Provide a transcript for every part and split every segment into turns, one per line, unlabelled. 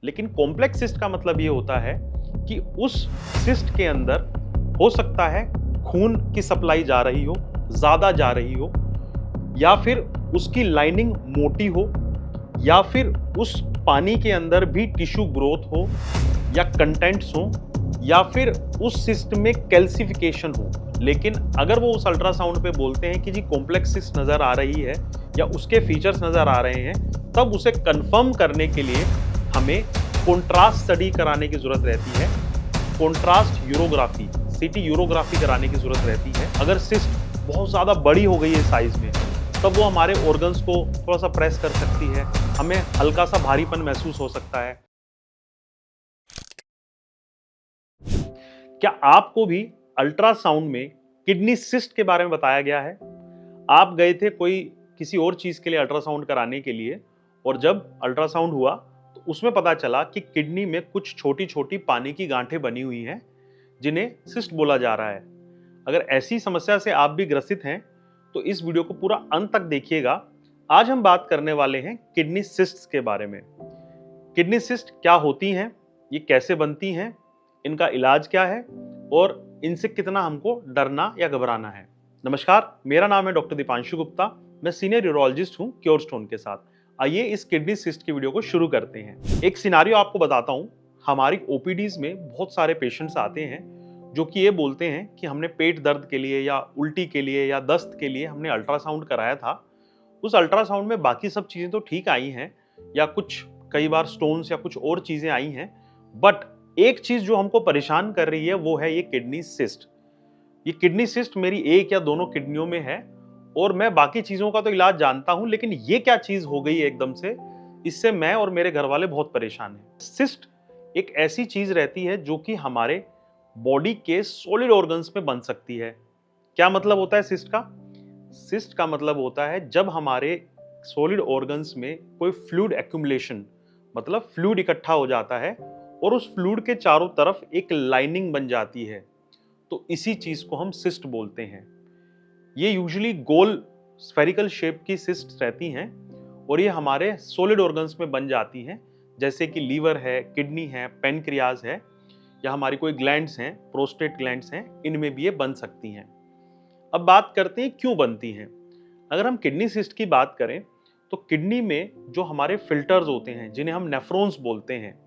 लेकिन complex cyst का मतलब ये होता है कि उस सिस्ट के अंदर हो सकता है खून की सप्लाई जा रही हो, ज़्यादा जा रही हो, या फिर उसकी लाइनिंग मोटी हो, या फिर उस पानी के अंदर भी टिश्यू ग्रोथ हो या कंटेंट्स हो, या फिर उस सिस्ट में कैल्सिफिकेशन हो। लेकिन अगर वो उस अल्ट्रासाउंड पे बोलते हैं कि जी कॉम्प्लेक्स सिस्ट नज़र आ रही है या उसके फीचर्स नज़र आ रहे हैं, तब उसे कंफर्म करने के लिए हमें कॉन्ट्रास्ट स्टडी कराने की ज़रूरत रहती है। कॉन्ट्रास्ट यूरोग्राफी, सीटी यूरोग्राफी कराने की ज़रूरत रहती है। अगर सिस्ट बहुत ज़्यादा बड़ी हो गई है साइज़ में, तब वो हमारे ऑर्गन्स को थोड़ा सा प्रेस कर सकती है, हमें हल्का सा भारीपन महसूस हो सकता है। क्या आपको भी अल्ट्रासाउंड में किडनी सिस्ट के बारे में बताया गया है? आप गए थे कोई किसी और चीज़ के लिए अल्ट्रासाउंड कराने के लिए, और जब अल्ट्रासाउंड हुआ तो उसमें पता चला कि किडनी में कुछ छोटी-छोटी पानी की गांठें बनी हुई हैं, जिन्हें सिस्ट बोला जा रहा है। अगर ऐसी समस्या से आप भी ग्रसित हैं, तो इस वीडियो को पूरा अंत तक देखिएगा। आज हम बात करने वाले हैं किडनी सिस्ट्स के बारे में। किडनी सिस्ट क्या होती हैं, ये कैसे बनती हैं, इनका इलाज क्या है और इनसे कितना हमको डरना या घबराना है। नमस्कार, मेरा नाम है डॉक्टर दीपांशु गुप्ता। मैं सीनियर यूरोलॉजिस्ट हूँ क्योर स्टोन के साथ। आइए इस किडनी सिस्ट की वीडियो को शुरू करते हैं। एक सिनारियो आपको बताता हूँ। हमारी ओपीडीज में बहुत सारे पेशेंट्स आते हैं जो कि ये बोलते हैं कि हमने पेट दर्द के लिए या उल्टी के लिए या दस्त के लिए हमने अल्ट्रासाउंड कराया था। उस अल्ट्रासाउंड में बाकी सब चीज़ें तो ठीक आई हैं, या कुछ कई बार स्टोन्स या कुछ और चीज़ें आई हैं, बट एक चीज़ जो हमको परेशान कर रही है वो है ये किडनी सिस्ट। ये किडनी सिस्ट मेरी एक या दोनों किडनियों में है, और मैं बाकी चीज़ों का तो इलाज जानता हूँ, लेकिन ये क्या चीज़ हो गई है एकदम से, इससे मैं और मेरे घर वाले बहुत परेशान हैं। सिस्ट एक ऐसी चीज़ रहती है जो कि हमारे बॉडी के सॉलिड ऑर्गन्स में बन सकती है। क्या मतलब होता है सिस्ट का? सिस्ट का मतलब होता है जब हमारे सॉलिड ऑर्गन्स में कोई फ्लूइड एक्यूमुलेशन, मतलब फ्लूइड इकट्ठा हो जाता है और उस फ्लूइड के चारों तरफ एक लाइनिंग बन जाती है, तो इसी चीज को हम सिस्ट बोलते हैं। ये यूजुअली गोल स्फेरिकल शेप की सिस्ट रहती हैं, और ये हमारे सॉलिड ऑर्गन्स में बन जाती हैं, जैसे कि लीवर है, किडनी है, पेनक्रियाज है, या हमारी कोई ग्लैंड्स हैं, प्रोस्टेट ग्लैंड्स हैं, इनमें भी ये बन सकती हैं। अब बात करते हैं क्यों बनती हैं। अगर हम किडनी सिस्ट की बात करें, तो किडनी में जो हमारे फिल्टर्स होते हैं, जिन्हें हम नेफ्रॉन्स बोलते हैं,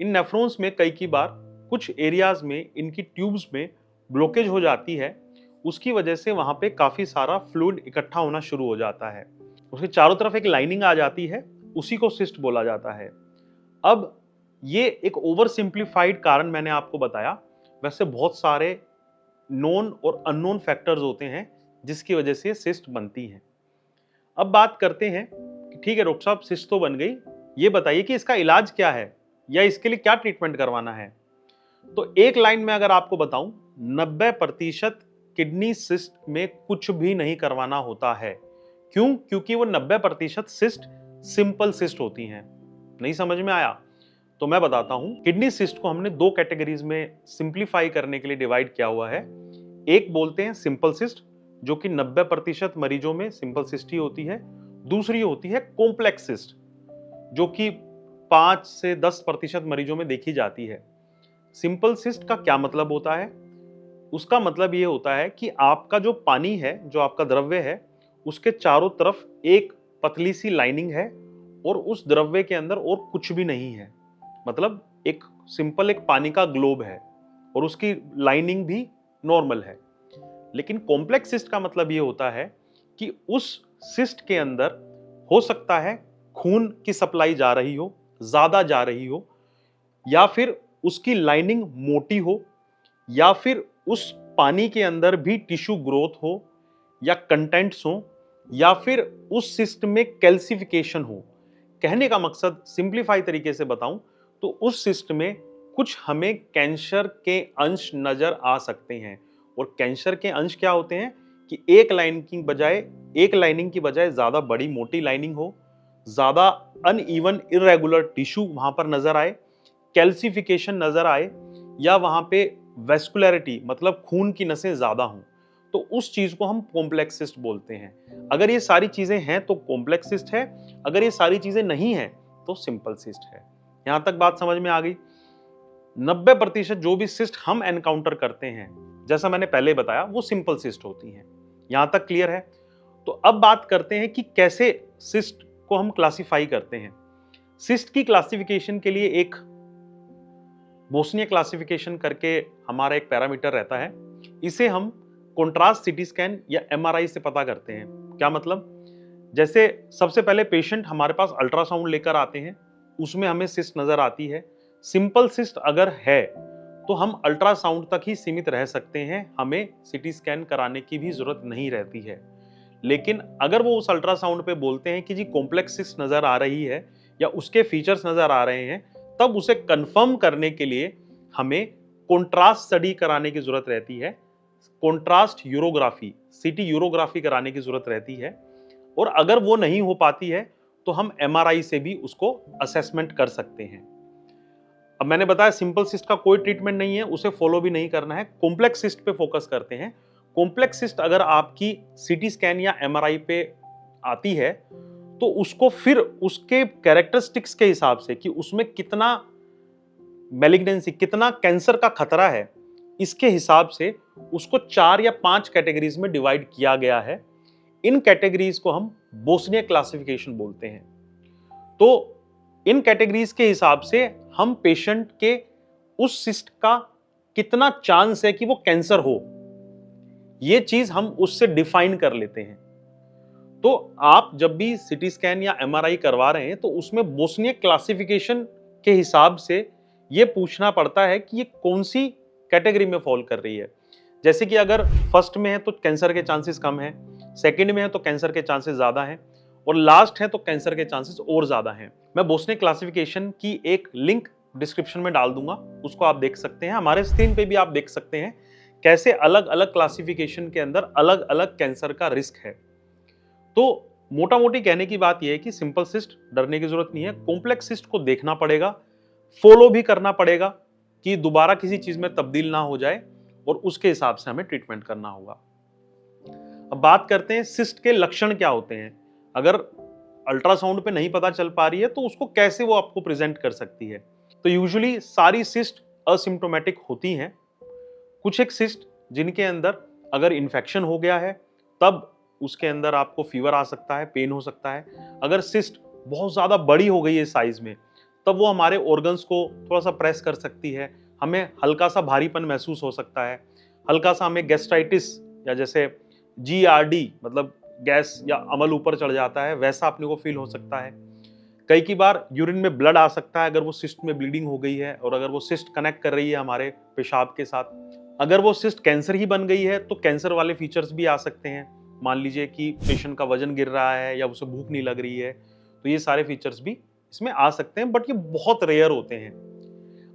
इन नेफ्रॉन्स में कई की बार कुछ एरियाज में इनकी ट्यूब्स में ब्लॉकेज हो जाती है। उसकी वजह से वहां पे काफी सारा फ्लूइड इकट्ठा होना शुरू हो जाता है, उसके चारों तरफ एक लाइनिंग आ जाती है, उसी को सिस्ट बोला जाता है। अब ये एक ओवर सिंप्लीफाइड कारण मैंने आपको बताया, वैसे बहुत सारे नोन और अननोन फैक्टर्स होते हैं जिसकी वजह से सिस्ट बनती हैं। अब बात करते हैं कि ठीक है डॉक्टर साहब, सिस्ट तो बन गई, ये बताइए कि इसका इलाज क्या है या इसके लिए क्या ट्रीटमेंट करवाना है। तो एक लाइन में अगर आपको बताऊं, 90% किडनी सिस्ट में कुछ भी नहीं करवाना होता है। क्यों? क्योंकि वो 90% सिस्ट सिंपल सिस्ट होती हैं। नहीं समझ में आया? तो मैं बताता हूं। किडनी सिस्ट को हमने दो कैटेगरीज में सिंप्लीफाई करने के लिए डिवाइड किया हुआ है। एक बोलते हैं सिंपल सिस्ट, जो कि 90% मरीजों में सिंपल सिस्ट ही होती है। दूसरी होती है कॉम्प्लेक्स सिस्ट, जो कि 5 से 10% मरीजों में देखी जाती है। सिंपल सिस्ट का क्या मतलब होता है? उसका मतलब ये होता है कि आपका जो पानी है, जो आपका द्रव्य है, उसके चारों तरफ एक पतली सी लाइनिंग है, और उस द्रव्य के अंदर और कुछ भी नहीं है। मतलब एक सिंपल एक पानी का ग्लोब है, और उसकी लाइनिंग भी नॉर्मल है। लेकिन कॉम्प्लेक्स सिस्ट का मतलब ये होता है कि उस सिस्ट के अंदर हो सकता है खून की सप्लाई जा रही हो, ज्यादा जा रही हो, या फिर उसकी लाइनिंग मोटी हो, या फिर उस पानी के अंदर भी टिश्यू ग्रोथ हो या कंटेंट्स हो, या फिर उस सिस्ट में कैल्सिफिकेशन हो। कहने का मकसद सिंप्लीफाई तरीके से बताऊं तो उस सिस्ट में कुछ हमें कैंसर के अंश नजर आ सकते हैं। और कैंसर के अंश क्या होते हैं कि एक लाइनिंग की बजाय ज्यादा बड़ी मोटी लाइनिंग हो, ज्यादा अनइवन इरेगुलर टिश्यू वहां पर नजर आए, कैल्सिफिकेशन नजर आए, या वहां पे वेस्कुलरिटी मतलब खून की नसें ज्यादा हों, तो उस चीज को हम कॉम्प्लेक्स सिस्ट बोलते हैं। अगर ये सारी चीजें हैं तो कॉम्प्लेक्स सिस्ट है, अगर ये सारी चीजें नहीं हैं तो सिंपल सिस्ट है। यहां तक बात समझ में आ गई। 90% जो भी सिस्ट हम एनकाउंटर करते हैं, जैसा मैंने पहले बताया, वो सिंपल सिस्ट होती हैं। यहां तक क्लियर है? तो अब बात करते हैं कि कैसे सिस्ट को हम क्लासिफाई करते हैं। सिस्ट की क्लासिफिकेशन के लिए एक बोस्निया क्लासिफिकेशन करके हमारा एक पैरामीटर रहता है। इसे हम कॉन्ट्रास्ट सीटी स्कैन या एमआरआई से पता करते हैं। क्या मतलब? जैसे सबसे पहले पेशेंट हमारे पास अल्ट्रासाउंड लेकर आते हैं, उसमें हमें सिस्ट नजर आती है। सिंपल सिस्ट अगर है तो हम अल्ट्रासाउंड तक ही सीमित रह सकते हैं, हमें सीटी स्कैन कराने की भी जरूरत नहीं रहती है। लेकिन अगर वो उस अल्ट्रासाउंड पे बोलते हैं कि जी कॉम्प्लेक्स सिस्ट नजर आ रही है या उसके फीचर्स नजर आ रहे हैं, तब उसे कंफर्म करने के लिए हमें कॉन्ट्रास्ट स्टडी कराने की जरूरत रहती है। कॉन्ट्रास्ट यूरोग्राफी, सीटी यूरोग्राफी कराने की जरूरत रहती है। और अगर वो नहीं हो पाती है तो हम एमआरआई से भी उसको असेसमेंट कर सकते हैं। अब मैंने बताया सिंपल सिस्ट का कोई ट्रीटमेंट नहीं है, उसे फॉलो भी नहीं करना है। कॉम्प्लेक्स सिस्ट पे फोकस करते हैं। कॉम्प्लेक्स सिस्ट अगर आपकी सीटी स्कैन या एमआरआई पे आती है तो उसको फिर उसके कैरेक्टरिस्टिक्स के हिसाब से कि उसमें कितना मैलिग्नेंसी, कितना कैंसर का खतरा है, इसके हिसाब से उसको 4 या 5 कैटेगरीज में डिवाइड किया गया है। इन कैटेगरीज को हम बोस्निया क्लासिफिकेशन बोलते हैं। तो इन कैटेगरीज के हिसाब से हम पेशेंट के उस सिस्ट का कितना चांस है कि वो कैंसर हो, ये चीज हम उससे डिफाइन कर लेते हैं। तो आप जब भी सीटी स्कैन या एमआरआई करवा रहे हैं तो उसमें बोस्निया क्लासिफिकेशन के हिसाब से ये पूछना पड़ता है कि ये कौन सी कैटेगरी में फॉल कर रही है। जैसे कि अगर फर्स्ट में है तो कैंसर के चांसेस कम है, सेकंड में है तो कैंसर के चांसेस ज्यादा हैं, और लास्ट है तो कैंसर के चांसेस और ज्यादा हैं। मैं बोस्निया क्लासिफिकेशन की एक लिंक डिस्क्रिप्शन में डाल दूंगा, उसको आप देख सकते हैं। हमारे स्क्रीन पे भी आप देख सकते हैं कैसे अलग अलग क्लासिफिकेशन के अंदर अलग अलग कैंसर का रिस्क है। तो मोटा मोटी कहने की बात यह है कि सिंपल सिस्ट डरने की जरूरत नहीं है। कॉम्प्लेक्स सिस्ट को देखना पड़ेगा, फॉलो भी करना पड़ेगा कि दोबारा किसी चीज में तब्दील ना हो जाए, और उसके हिसाब से हमें ट्रीटमेंट करना होगा। अब बात करते हैं सिस्ट के लक्षण क्या होते हैं। अगर अल्ट्रासाउंड पे नहीं पता चल पा रही है तो उसको कैसे वो आपको प्रेजेंट कर सकती है। तो यूजुअली सारी सिस्ट असिम्प्टोमेटिक होती हैं। कुछ एक सिस्ट जिनके अंदर अगर इन्फेक्शन हो गया है तब उसके अंदर आपको फीवर आ सकता है, पेन हो सकता है। अगर सिस्ट बहुत ज्यादा बड़ी हो गई है साइज में, तब वो हमारे ऑर्गन्स को थोड़ा सा प्रेस कर सकती है, हमें हल्का सा भारीपन महसूस हो सकता है, हल्का सा हमें गैस्ट्राइटिस या जैसे जीआरडी मतलब गैस या अमल ऊपर चढ़ जाता है, वैसा अपने को फील हो सकता है। कई की बार यूरिन में ब्लड आ सकता है अगर वो सिस्ट में ब्लीडिंग हो गई है और अगर वो सिस्ट कनेक्ट कर रही है हमारे पेशाब के साथ। अगर वो सिस्ट कैंसर ही बन गई है तो कैंसर वाले फीचर्स भी आ सकते हैं। मान लीजिए कि पेशेंट का वजन गिर रहा है या उसे भूख नहीं लग रही है, तो ये सारे फीचर्स भी इसमें आ सकते हैं, बट ये बहुत रेयर होते हैं।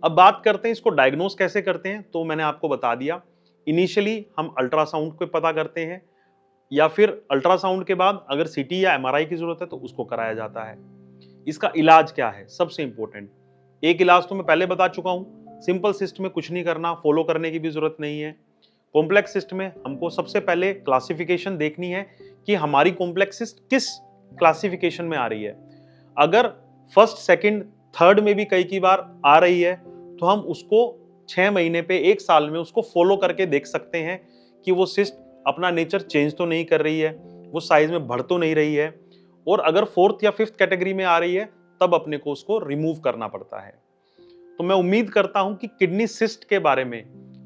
अब बात करते हैं इसको डायग्नोस कैसे करते हैं। तो मैंने आपको बता दिया, इनिशियली हम अल्ट्रासाउंड को पता करते हैं, या फिर अल्ट्रासाउंड के बाद अगर सीटी या एमआरआई की जरूरत है तो उसको कराया जाता है। इसका इलाज क्या है, सबसे इंपॉर्टेंट एक इलाज तो मैं पहले बता चुका हूं, सिंपल सिस्ट में कुछ नहीं करना, फॉलो करने की भी जरूरत नहीं है। कॉम्प्लेक्स सिस्ट में हमको सबसे पहले क्लासिफिकेशन देखनी है कि हमारी कॉम्प्लेक्स सिस्ट किस क्लासिफिकेशन में आ रही है। अगर फर्स्ट, सेकंड, थर्ड में भी कई की बार आ रही है तो हम उसको 6 महीने पे, 1 साल में उसको फॉलो करके देख सकते हैं कि वो सिस्ट अपना नेचर चेंज तो नहीं कर रही है, वो साइज में बढ़ तो नहीं रही है। और अगर 4th या 5th कैटेगरी में आ रही है तब अपने को उसको रिमूव करना पड़ता है। तो मैं उम्मीद करता हूं कि किडनी सिस्ट के बारे में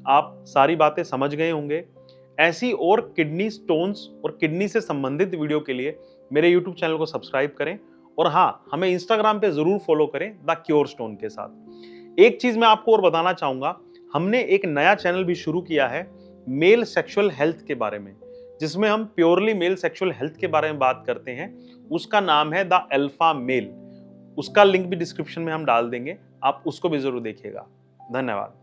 आप सारी बातें समझ गए होंगे। ऐसी और किडनी स्टोन्स और किडनी से संबंधित वीडियो के लिए मेरे YouTube चैनल को सब्सक्राइब करें, और हाँ, हमें इंस्टाग्राम पे जरूर फॉलो करें द क्योर स्टोन के साथ। एक चीज मैं आपको और बताना चाहूंगा, हमने एक नया चैनल भी शुरू किया है मेल सेक्सुअल हेल्थ के बारे में, जिसमें हम प्योरली मेल सेक्सुअल हेल्थ के बारे में बात करते हैं। उसका नाम है द अल्फा मेल। उसका लिंक भी डिस्क्रिप्शन में हम डाल देंगे, आप उसको भी जरूर देखिएगा। धन्यवाद।